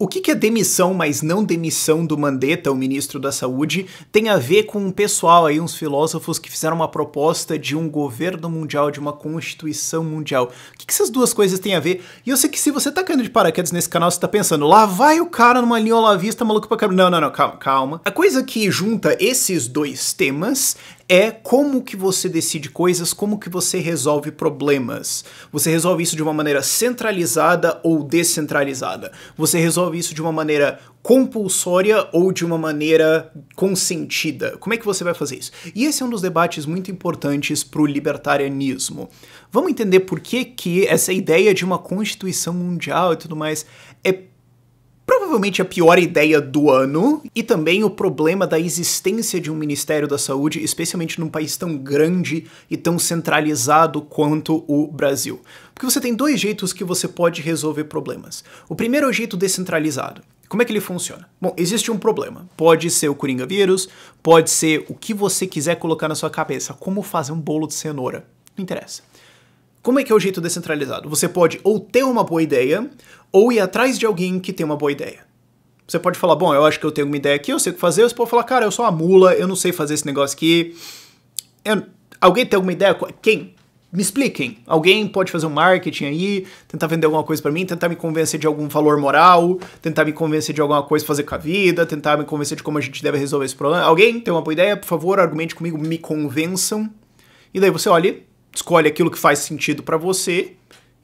O que a demissão, mas não demissão do Mandetta, o ministro da Saúde, tem a ver com um pessoal aí, uns filósofos que fizeram uma proposta de um governo mundial, de uma constituição mundial? O que essas duas coisas têm a ver? E eu sei que se você tá caindo de paraquedas nesse canal, você tá pensando, lá vai o cara numa linha olavista maluco pra caramba. Não, calma. A coisa que junta esses dois temas é como que você decide coisas, como que você resolve problemas. Você resolve isso de uma maneira centralizada ou descentralizada. Você resolve isso de uma maneira compulsória ou de uma maneira consentida. Como é que você vai fazer isso? E esse é um dos debates muito importantes para o libertarianismo. Vamos entender por que essa ideia de uma constituição mundial e tudo mais é provavelmente a pior ideia do ano, e também o problema da existência de um Ministério da Saúde, especialmente num país tão grande e tão centralizado quanto o Brasil. Porque você tem dois jeitos que você pode resolver problemas. O primeiro é o jeito descentralizado. Como é que ele funciona? Bom, existe um problema. Pode ser o Coringa vírus, pode ser o que você quiser colocar na sua cabeça. Como fazer um bolo de cenoura. Não interessa. Como é que é o jeito descentralizado? Você pode ou ter uma boa ideia, ou ir atrás de alguém que tem uma boa ideia. Você pode falar, bom, eu acho que eu tenho uma ideia aqui, eu sei o que fazer. Você pode falar, cara, eu sou uma mula, eu não sei fazer esse negócio aqui. Alguém tem alguma ideia? Quem? Me expliquem. Alguém pode fazer um marketing aí, tentar vender alguma coisa pra mim, tentar me convencer de algum valor moral, tentar me convencer de alguma coisa pra fazer com a vida, tentar me convencer de como a gente deve resolver esse problema. Alguém tem uma boa ideia? Por favor, argumente comigo, me convençam. E daí você olha, escolhe aquilo que faz sentido pra você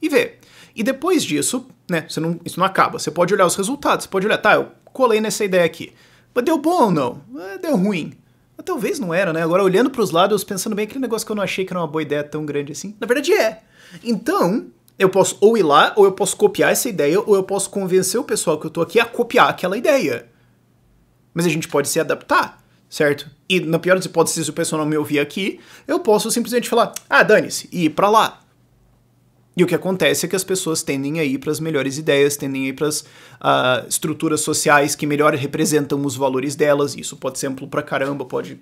e vê. E depois disso, né, isso não acaba. Você pode olhar os resultados, você pode olhar, tá, eu colei nessa ideia aqui. Mas deu bom ou não? Deu ruim. Mas talvez não era, né? Agora, olhando pros lados, pensando bem, aquele negócio que eu não achei que era uma boa ideia tão grande assim, na verdade é. Então, eu posso ou ir lá, ou eu posso copiar essa ideia, ou eu posso convencer o pessoal que eu tô aqui a copiar aquela ideia. Mas a gente pode se adaptar, certo? E na pior das hipóteses, se o pessoal não me ouvir aqui, eu posso simplesmente falar, dane-se, e ir pra lá. E o que acontece é que as pessoas tendem a ir para as melhores ideias, tendem a ir para as estruturas sociais que melhor representam os valores delas. Isso pode ser amplo pra caramba, pode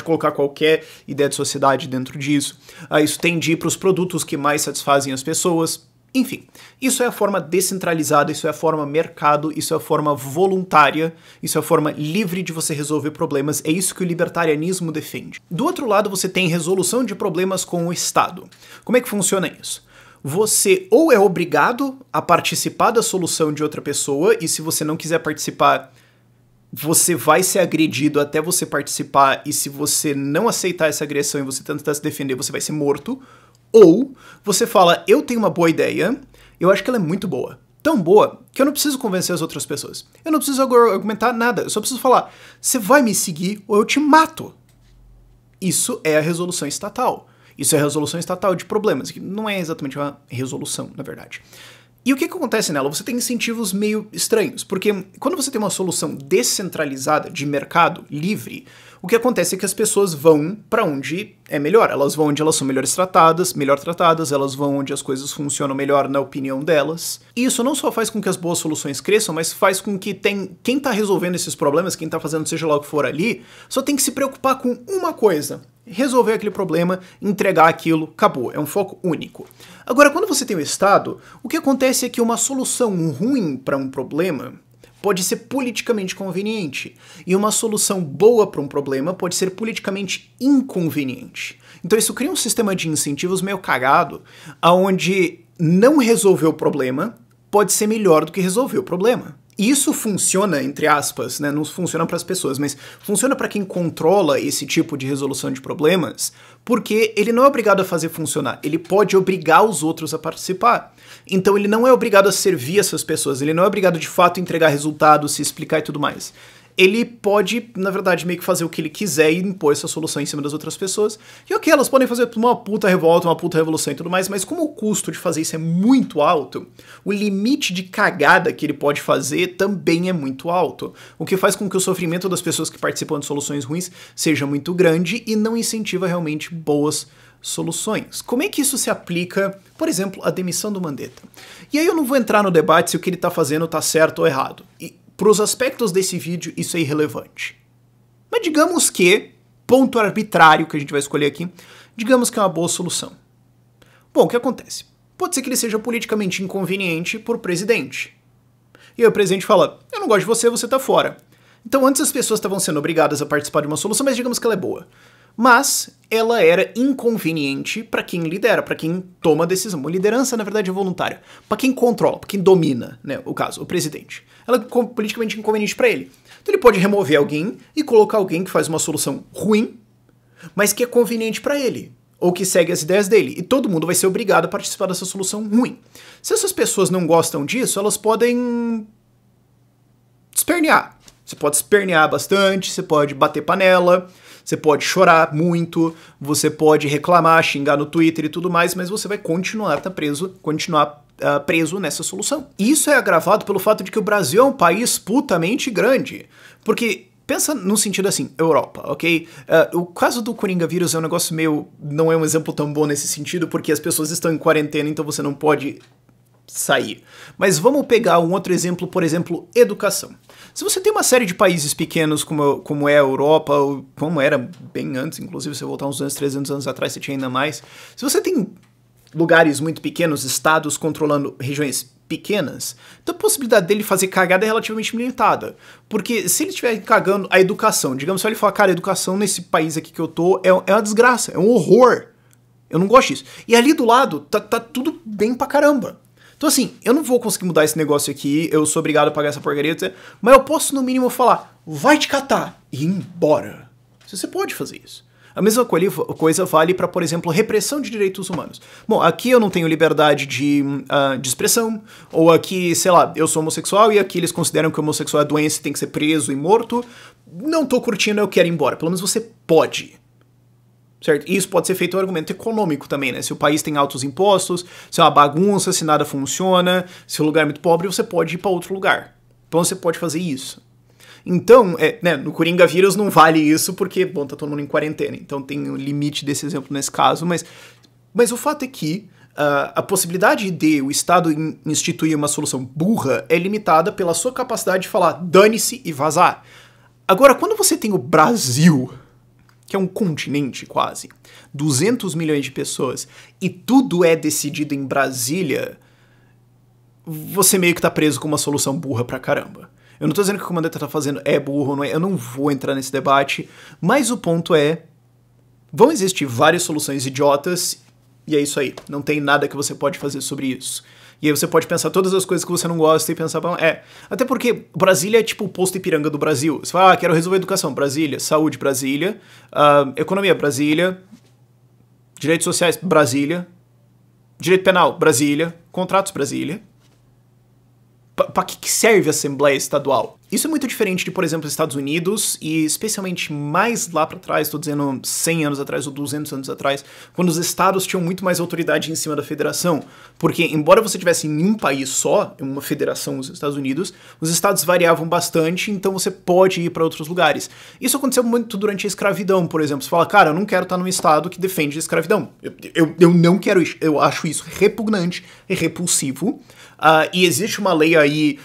colocar qualquer ideia de sociedade dentro disso. Isso tende a ir para os produtos que mais satisfazem as pessoas. Enfim, isso é a forma descentralizada, isso é a forma mercado, isso é a forma voluntária, isso é a forma livre de você resolver problemas, é isso que o libertarianismo defende. Do outro lado, você tem resolução de problemas com o Estado. Como é que funciona isso? Você ou é obrigado a participar da solução de outra pessoa, e se você não quiser participar, você vai ser agredido até você participar, e se você não aceitar essa agressão e você tentar se defender, você vai ser morto. Ou você fala, eu tenho uma boa ideia, eu acho que ela é muito boa. Tão boa que eu não preciso convencer as outras pessoas. Eu não preciso argumentar nada, eu só preciso falar, você vai me seguir ou eu te mato. Isso é a resolução estatal. Isso é a resolução estatal de problemas, que não é exatamente uma resolução, na verdade. E o que acontece nela? Você tem incentivos meio estranhos, porque quando você tem uma solução descentralizada, de mercado, livre, o que acontece é que as pessoas vão para onde é melhor. Elas vão onde elas são melhor tratadas, elas vão onde as coisas funcionam melhor na opinião delas. E isso não só faz com que as boas soluções cresçam, mas faz com que quem tá resolvendo esses problemas, quem tá fazendo seja lá o que for ali, só tem que se preocupar com uma coisa: resolver aquele problema, entregar aquilo, acabou. É um foco único. Agora, quando você tem o Estado, o que acontece é que uma solução ruim para um problema pode ser politicamente conveniente, e uma solução boa para um problema pode ser politicamente inconveniente. Então isso cria um sistema de incentivos meio cagado, onde não resolver o problema pode ser melhor do que resolver o problema. E isso funciona, entre aspas, né? Não funciona para as pessoas, mas funciona para quem controla esse tipo de resolução de problemas, porque ele não é obrigado a fazer funcionar, ele pode obrigar os outros a participar. Então ele não é obrigado a servir essas pessoas, ele não é obrigado de fato a entregar resultados, se explicar e tudo mais. Ele pode, na verdade, meio que fazer o que ele quiser e impor essa solução em cima das outras pessoas. E ok, elas podem fazer uma puta revolta, uma puta revolução e tudo mais, mas como o custo de fazer isso é muito alto, o limite de cagada que ele pode fazer também é muito alto. O que faz com que o sofrimento das pessoas que participam de soluções ruins seja muito grande e não incentiva realmente boas soluções. Como é que isso se aplica, por exemplo, à demissão do Mandetta? E aí eu não vou entrar no debate se o que ele tá fazendo tá certo ou errado. Para os aspectos desse vídeo, isso é irrelevante. Mas digamos que, ponto arbitrário que a gente vai escolher aqui, digamos que é uma boa solução. Bom, o que acontece? Pode ser que ele seja politicamente inconveniente por presidente. E aí o presidente fala, eu não gosto de você, você tá fora. Então antes as pessoas estavam sendo obrigadas a participar de uma solução, mas digamos que ela é boa. Mas ela era inconveniente para quem lidera, para quem toma a decisão. A liderança, na verdade, é voluntária. Para quem controla, para quem domina, né, o caso, o presidente. Ela é politicamente inconveniente para ele. Então ele pode remover alguém e colocar alguém que faz uma solução ruim, mas que é conveniente para ele, ou que segue as ideias dele. E todo mundo vai ser obrigado a participar dessa solução ruim. Se essas pessoas não gostam disso, elas podem espernear. Você pode espernear bastante, você pode bater panela, você pode chorar muito, você pode reclamar, xingar no Twitter e tudo mais, mas você vai continuar preso nessa solução. E isso é agravado pelo fato de que o Brasil é um país putamente grande. Porque, pensa no sentido assim, Europa, ok? O caso do Coringa vírus é um negócio meio... não é um exemplo tão bom nesse sentido, porque as pessoas estão em quarentena, então você não pode sair. Mas vamos pegar um outro exemplo, por exemplo, educação. Se você tem uma série de países pequenos como é a Europa, ou como era bem antes, inclusive se você voltar uns 200, 300 anos atrás, você tinha ainda mais. Se você tem lugares muito pequenos, estados controlando regiões pequenas, então a possibilidade dele fazer cagada é relativamente limitada. Porque se ele estiver cagando a educação, digamos, se ele falar, cara, a educação nesse país aqui que eu tô é uma desgraça, é um horror. Eu não gosto disso. E ali do lado tá tudo bem pra caramba. Então assim, eu não vou conseguir mudar esse negócio aqui, eu sou obrigado a pagar essa porcaria, mas eu posso no mínimo falar, vai te catar e ir embora. Você pode fazer isso. A mesma coisa vale para, por exemplo, repressão de direitos humanos. Bom, aqui eu não tenho liberdade de expressão, ou aqui, sei lá, eu sou homossexual e aqui eles consideram que o homossexual é doença e tem que ser preso e morto. Não tô curtindo, eu quero ir embora. Pelo menos você pode. Certo? E isso pode ser feito um argumento econômico também, né? Se o país tem altos impostos, se é uma bagunça, se nada funciona, se o lugar é muito pobre, você pode ir para outro lugar. Então você pode fazer isso. Então, né, no Coringa vírus não vale isso porque, bom, tá todo mundo em quarentena, então tem um limite desse exemplo nesse caso, mas o fato é que a possibilidade de o Estado instituir uma solução burra é limitada pela sua capacidade de falar dane-se e vazar. Agora, quando você tem o Brasil, que é um continente quase, 200 milhões de pessoas, e tudo é decidido em Brasília, você meio que tá preso com uma solução burra pra caramba. Eu não tô dizendo que o que o Mandetta tá fazendo é burro, não é, eu não vou entrar nesse debate, mas o ponto é, vão existir várias soluções idiotas, e é isso aí, não tem nada que você pode fazer sobre isso. E aí você pode pensar todas as coisas que você não gosta e pensar, bom, até porque Brasília é tipo o posto Ipiranga do Brasil. Você fala, quero resolver educação, Brasília, saúde, Brasília, economia, Brasília, direitos sociais, Brasília, direito penal, Brasília, contratos, Brasília. Para que serve a Assembleia Estadual? Isso é muito diferente de, por exemplo, Estados Unidos e especialmente mais lá para trás, estou dizendo 100 anos atrás ou 200 anos atrás, quando os estados tinham muito mais autoridade em cima da federação. Porque, embora você tivesse em um país só, em uma federação, os Estados Unidos, os estados variavam bastante, então você pode ir para outros lugares. Isso aconteceu muito durante a escravidão, por exemplo. Você fala, cara, eu não quero estar num estado que defende a escravidão. Eu não quero isso. Eu acho isso repugnante e repulsivo. E existe uma lei aí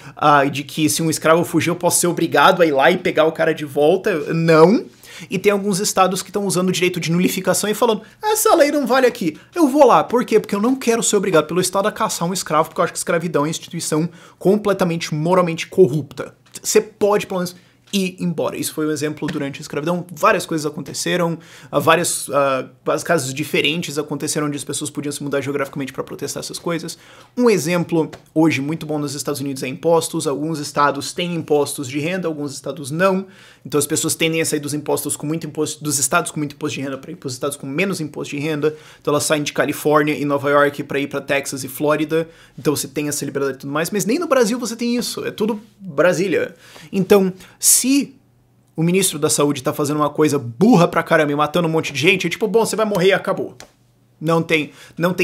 de que se um escravo fugir, eu posso ser obrigado a ir lá e pegar o cara de volta. Não. E tem alguns estados que estão usando o direito de nulificação e falando, essa lei não vale aqui. Eu vou lá. Por quê? Porque eu não quero ser obrigado pelo estado a caçar um escravo, porque eu acho que escravidão é uma instituição completamente moralmente corrupta. Você pode, pelo menos, ir embora. Isso foi um exemplo durante a escravidão. Várias coisas aconteceram, vários casos diferentes aconteceram onde as pessoas podiam se mudar geograficamente para protestar essas coisas. Um exemplo hoje muito bom nos Estados Unidos é impostos. Alguns estados têm impostos de renda, alguns estados não. Então as pessoas tendem a sair dos impostos com muito imposto, dos estados com muito imposto de renda para ir para os estados com menos imposto de renda. Então elas saem de Califórnia e Nova York para ir para Texas e Flórida. Então você tem essa liberdade e tudo mais. Mas nem no Brasil você tem isso. É tudo Brasília. Então, se o ministro da Saúde tá fazendo uma coisa burra pra caramba e matando um monte de gente, é tipo, bom, você vai morrer e acabou. Não tem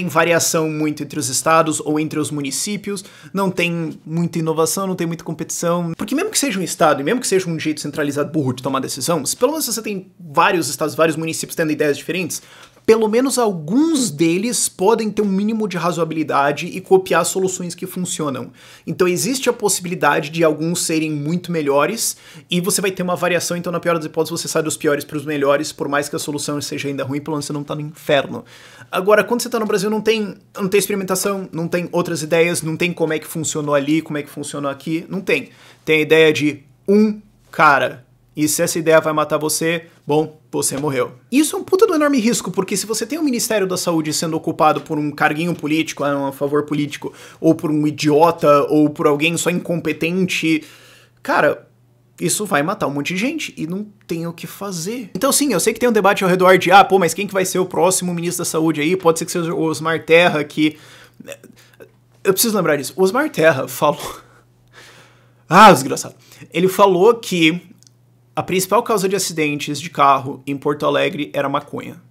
variação muito entre os estados ou entre os municípios, não tem muita inovação, não tem muita competição. Porque mesmo que seja um estado e mesmo que seja um jeito centralizado burro de tomar decisão, se pelo menos você tem vários estados, vários municípios tendo ideias diferentes, pelo menos alguns deles podem ter um mínimo de razoabilidade e copiar soluções que funcionam. Então existe a possibilidade de alguns serem muito melhores e você vai ter uma variação, então na pior das hipóteses você sai dos piores para os melhores, por mais que a solução seja ainda ruim, pelo menos você não tá no inferno. Agora, quando você tá no Brasil, não tem experimentação, não tem outras ideias, não tem como é que funcionou ali, como é que funcionou aqui, não tem. Tem a ideia de um cara. E se essa ideia vai matar você, bom, você morreu. Isso é um puta do enorme risco, porque se você tem o Ministério da Saúde sendo ocupado por um carguinho político, um favor político, ou por um idiota, ou por alguém só incompetente, cara, isso vai matar um monte de gente e não tem o que fazer. Então sim, eu sei que tem um debate ao redor de, pô, mas quem que vai ser o próximo ministro da Saúde aí? Pode ser que seja o Osmar Terra, que... Eu preciso lembrar disso. O Osmar Terra falou... desgraçado. Ele falou que a principal causa de acidentes de carro em Porto Alegre era maconha.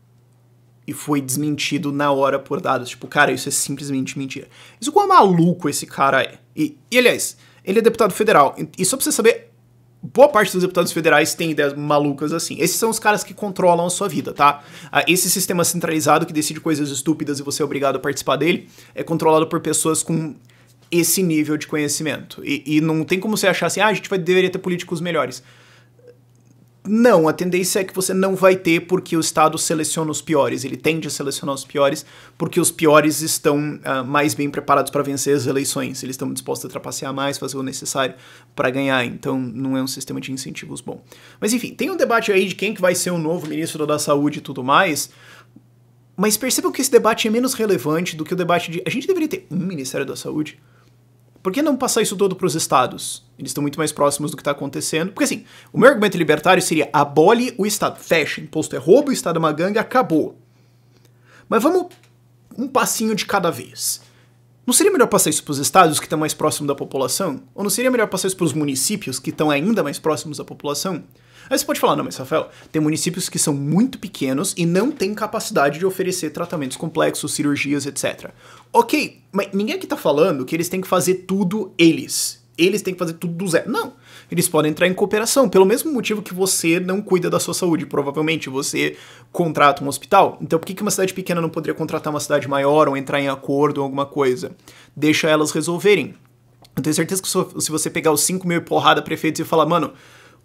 E foi desmentido na hora por dados. Tipo, cara, isso é simplesmente mentira. Isso quão maluco esse cara é. E aliás, ele é deputado federal. E só pra você saber, boa parte dos deputados federais tem ideias malucas assim. Esses são os caras que controlam a sua vida, tá? Esse sistema centralizado que decide coisas estúpidas e você é obrigado a participar dele é controlado por pessoas com esse nível de conhecimento. E não tem como você achar assim, a gente deveria ter políticos melhores. Não, a tendência é que você não vai ter porque o Estado seleciona os piores. Ele tende a selecionar os piores porque os piores estão mais bem preparados para vencer as eleições. Eles estão dispostos a trapacear mais, fazer o necessário para ganhar. Então não é um sistema de incentivos bom. Mas enfim, tem um debate aí de quem que vai ser o novo ministro da Saúde e tudo mais. Mas percebam que esse debate é menos relevante do que o debate de... A gente deveria ter um Ministério da Saúde? Por que não passar isso todo para os estados? Eles estão muito mais próximos do que está acontecendo. Porque assim, o meu argumento libertário seria abole o Estado. Fecha, imposto é roubo, o Estado é uma gangue, acabou. Mas vamos um passinho de cada vez. Não seria melhor passar isso para os estados que estão mais próximos da população? Ou não seria melhor passar isso para os municípios que estão ainda mais próximos da população? Aí você pode falar, não, mas Rafael, tem municípios que são muito pequenos e não têm capacidade de oferecer tratamentos complexos, cirurgias, etc. Ok, mas ninguém aqui tá falando que eles têm que fazer tudo eles. Eles têm que fazer tudo do zero. Não, eles podem entrar em cooperação, pelo mesmo motivo que você não cuida da sua saúde. Provavelmente você contrata um hospital. Então por que uma cidade pequena não poderia contratar uma cidade maior ou entrar em acordo ou alguma coisa? Deixa elas resolverem. Eu tenho certeza que se você pegar os 5 mil porrada prefeitos e falar, mano,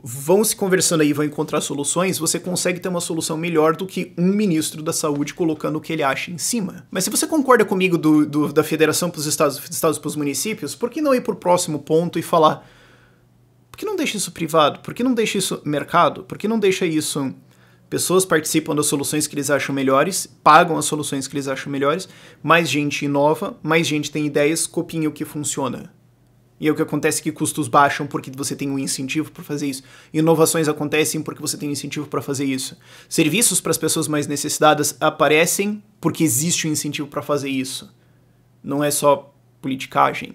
vão se conversando aí, vão encontrar soluções, você consegue ter uma solução melhor do que um ministro da saúde colocando o que ele acha em cima. Mas se você concorda comigo da federação para os estados para os municípios, por que não ir para o próximo ponto e falar, por que não deixa isso privado? Por que não deixa isso mercado? Por que não deixa isso... Pessoas participam das soluções que eles acham melhores, pagam as soluções que eles acham melhores, mais gente inova, mais gente tem ideias, copiem o que funciona. E é o que acontece que custos baixam porque você tem um incentivo para fazer isso. Inovações acontecem porque você tem um incentivo para fazer isso. Serviços para as pessoas mais necessitadas aparecem porque existe um incentivo para fazer isso. Não é só politicagem.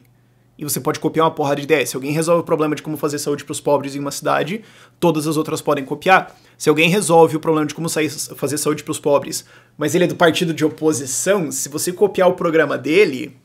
E você pode copiar uma porrada de ideias. Se alguém resolve o problema de como fazer saúde para os pobres em uma cidade, todas as outras podem copiar. Se alguém resolve o problema de como fazer saúde para os pobres, mas ele é do partido de oposição, se você copiar o programa dele...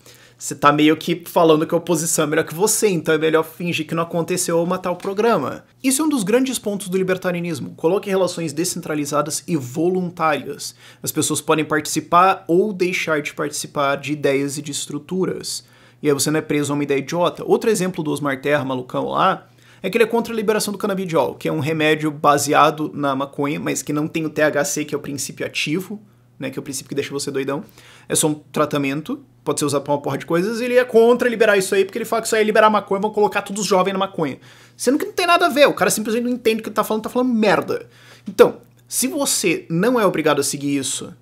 Você tá meio que falando que a oposição é melhor que você, então é melhor fingir que não aconteceu ou matar o programa. Isso é um dos grandes pontos do libertarianismo. Coloque relações descentralizadas e voluntárias. As pessoas podem participar ou deixar de participar de ideias e de estruturas. E aí você não é preso a uma ideia idiota. Outro exemplo do Osmar Terra, malucão lá, é que ele é contra a liberação do canabidiol, que é um remédio baseado na maconha, mas que não tem o THC, que é o princípio ativo, né, que é o princípio que deixa você doidão. É só um tratamento, pode ser usado pra uma porra de coisas, e ele é contra liberar isso aí, porque ele fala que isso aí é liberar maconha, vão colocar todos os jovens na maconha. Sendo que não tem nada a ver, o cara simplesmente não entende o que ele tá falando merda. Então, se você não é obrigado a seguir isso,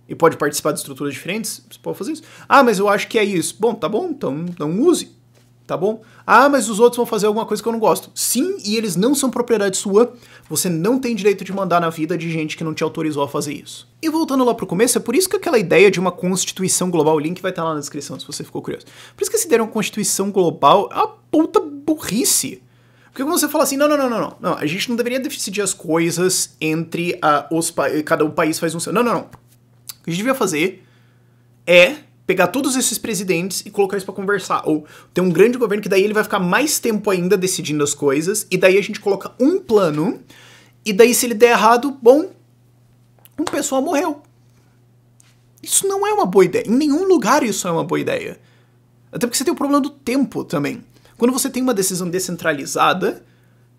e pode participar de estruturas diferentes, você pode fazer isso. Ah, mas eu acho que é isso. Bom, tá bom, então não use. Tá bom? Ah, mas os outros vão fazer alguma coisa que eu não gosto. Sim, e eles não são propriedade sua. Você não tem direito de mandar na vida de gente que não te autorizou a fazer isso. E voltando lá pro começo, é por isso que aquela ideia de uma constituição global, o link vai estar lá na descrição se você ficou curioso. Por isso que essa ideia de uma constituição global é uma puta burrice. Porque quando você fala assim, não, a gente não deveria decidir as coisas entre cada país faz um seu. Não. O que a gente devia fazer é pegar todos esses presidentes e colocar isso pra conversar. Ou ter um grande governo que daí ele vai ficar mais tempo ainda decidindo as coisas, e daí a gente coloca um plano, e daí se ele der errado, bom, um pessoal morreu. Isso não é uma boa ideia. Em nenhum lugar isso é uma boa ideia. Até porque você tem o problema do tempo também. Quando você tem uma decisão descentralizada,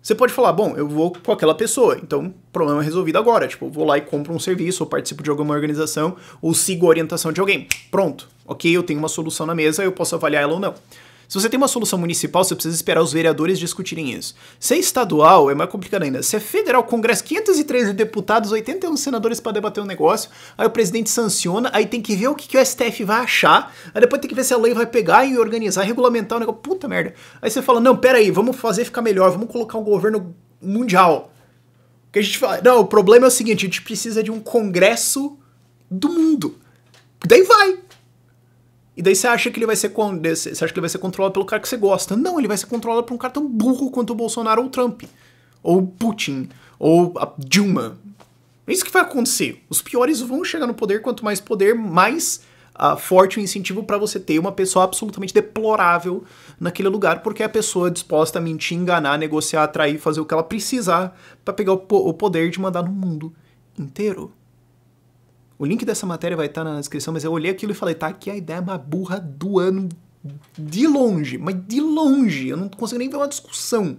você pode falar, bom, eu vou com aquela pessoa, então o problema é resolvido agora. Tipo, eu vou lá e compro um serviço, ou participo de alguma organização, ou sigo a orientação de alguém. Pronto. Ok, eu tenho uma solução na mesa, eu posso avaliar ela ou não. Se você tem uma solução municipal, você precisa esperar os vereadores discutirem isso. Se é estadual, é mais complicado ainda. Se é federal, Congresso, 513 deputados, 81 senadores para debater um negócio, aí o presidente sanciona, aí tem que ver o que o STF vai achar, aí depois tem que ver se a lei vai pegar e organizar, regulamentar o negócio. Puta merda. Aí você fala, não, pera aí, vamos fazer ficar melhor, vamos colocar um governo mundial. Que a gente fala, não, o problema é o seguinte, a gente precisa de um congresso do mundo. Daí vai. E daí você acha que ele vai ser controlado pelo cara que você gosta. Não, ele vai ser controlado por um cara tão burro quanto o Bolsonaro ou o Trump. Ou o Putin. Ou a Dilma. É isso que vai acontecer. Os piores vão chegar no poder. Quanto mais poder, mais forte o incentivo para você ter uma pessoa absolutamente deplorável naquele lugar, porque é a pessoa disposta a mentir, enganar, negociar, atrair, fazer o que ela precisar para pegar o poder de mandar no mundo inteiro. O link dessa matéria vai estar na descrição, mas eu olhei aquilo e falei, tá aqui a ideia mais burra do ano de longe, mas de longe, eu não consigo nem ver uma discussão.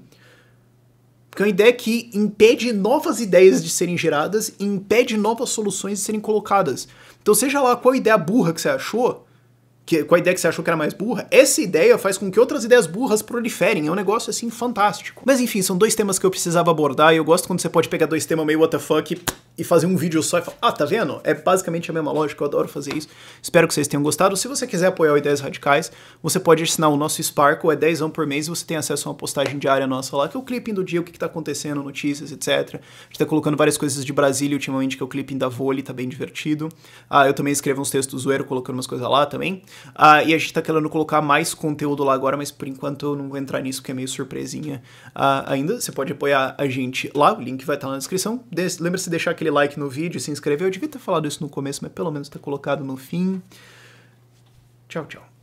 Porque é uma ideia que impede novas ideias de serem geradas e impede novas soluções de serem colocadas. Então seja lá qual ideia burra que você achou, qual a ideia que você achou que era mais burra, essa ideia faz com que outras ideias burras proliferem. É um negócio, assim, fantástico. Mas enfim, são dois temas que eu precisava abordar e eu gosto quando você pode pegar dois temas meio what the fuck e fazer um vídeo só e falar, tá vendo? É basicamente a mesma lógica, eu adoro fazer isso. Espero que vocês tenham gostado. Se você quiser apoiar o Ideias Radicais, você pode assinar o nosso Sparkle, é 10 por mês e você tem acesso a uma postagem diária nossa lá, que é o clipping do dia, o que tá acontecendo, notícias, etc. A gente tá colocando várias coisas de Brasília ultimamente, que é o clipping da Vôlei, tá bem divertido. Eu também escrevo uns textos zoeiro, colocando umas coisas lá também. E a gente tá querendo colocar mais conteúdo lá agora, mas por enquanto eu não vou entrar nisso, porque é meio surpresinha ainda. Você pode apoiar a gente lá, o link vai estar na descrição. Lembra-se de deixar aquele like no vídeo, se inscrever. Eu devia ter falado isso no começo, mas pelo menos ter colocado no fim. Tchau, tchau.